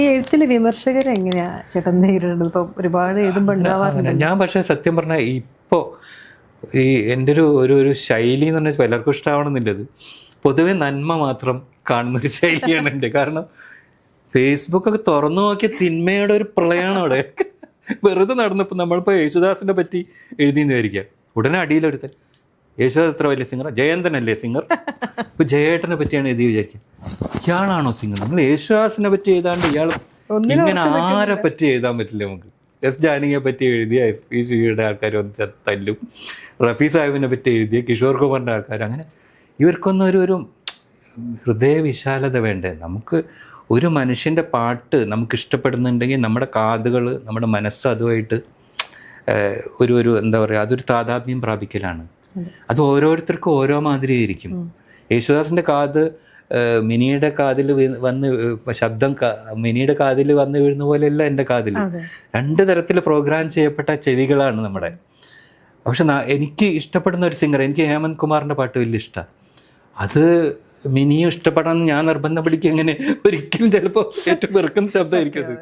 ഈ എഴുത്തിലെ വിമർശകരെ എങ്ങനെയാ ചേട്ടൻ നേരിടുന്നത്? ഇപ്പൊ ഒരുപാട് എഴുതുമ്പോൾ ഉണ്ടാവാറുണ്ട്. ഞാൻ പക്ഷേ സത്യം പറഞ്ഞാൽ ഇപ്പോൾ ഈ എൻ്റെ ഒരു ശൈലി എന്ന് പറഞ്ഞാൽ പലർക്കും ഇഷ്ടമാവണമെന്നില്ലത്. പൊതുവെ നന്മ മാത്രം കാണുന്നൊരു ശൈലിയാണ് എൻ്റെ. കാരണം ഫേസ്ബുക്കൊക്കെ തുറന്നു നോക്കിയ തിന്മയുടെ ഒരു പ്രളയമാണ് അവിടെ. വെറുതെ നടന്നപ്പോൾ നമ്മളിപ്പോൾ യേശുദാസിനെ പറ്റി എഴുതിയെന്ന് വിചാരിക്കുക, ഉടനെ അടിയിലൊരുത്തൻ യേശുദാസ് എത്ര വലിയ സിംഗർ, ജയന്തനല്ലേ സിംഗർ, ഇപ്പോൾ ജയേട്ടനെ പറ്റിയാണ് എഴുതി വിചാരിക്കുക. ഇയാളാണോ സിംഗർ? നമ്മൾ യേശുദാസിനെ പറ്റി എഴുതാണ്ട് ഇയാൾ ഇങ്ങനെ ആരെ പറ്റി എഴുതാൻ പറ്റില്ല നമുക്ക്. എസ് ജാനകിയെ പറ്റി എഴുതിയ FP സിയുടെ ആൾക്കാർ വന്ന് തല്ലും, റഫീ സാഹിബിനെ പറ്റി എഴുതിയ കിഷോർ കുമാറിൻ്റെ ആൾക്കാർ, അങ്ങനെ ഇവർക്കൊന്നും ഒരു ഹൃദയവിശാലത വേണ്ടേ? നമുക്ക് ഒരു മനുഷ്യൻ്റെ പാട്ട് നമുക്ക് ഇഷ്ടപ്പെടുന്നുണ്ടെങ്കിൽ നമ്മുടെ കാതുകൾ, നമ്മുടെ മനസ്സ് അതുമായിട്ട് ഒരു എന്താ പറയുക, അതൊരു താതാത്മ്യം പ്രാപിക്കലാണ്. അത് ഓരോരുത്തർക്കും ഓരോ മാതിരി ആയിരിക്കും. യേശുദാസിൻ്റെ കാത് മിനിയുടെ കാതിൽ വന്ന് ശബ്ദം മിനിയുടെ കാതിൽ വന്ന് വീഴുന്ന പോലെയല്ല എൻ്റെ കാതിൽ. രണ്ട് തരത്തിൽ പ്രോഗ്രാം ചെയ്യപ്പെട്ട ചെവികളാണ് നമ്മുടെ. പക്ഷെ എനിക്ക് ഇഷ്ടപ്പെടുന്ന ഒരു സിംഗർ, എനിക്ക് ഹേമന്ത് കുമാറിൻ്റെ പാട്ട് വലിയ ഇഷ്ടമാണ്. അത് മിനിയും ഇഷ്ടപ്പെടാൻ ഞാൻ നിർബന്ധം പിടിക്കുക, എങ്ങനെ ഒരിക്കലും ചിലപ്പോൾ ഏറ്റവും വെറുക്കുന്ന ശബ്ദമായിരിക്കും അത്.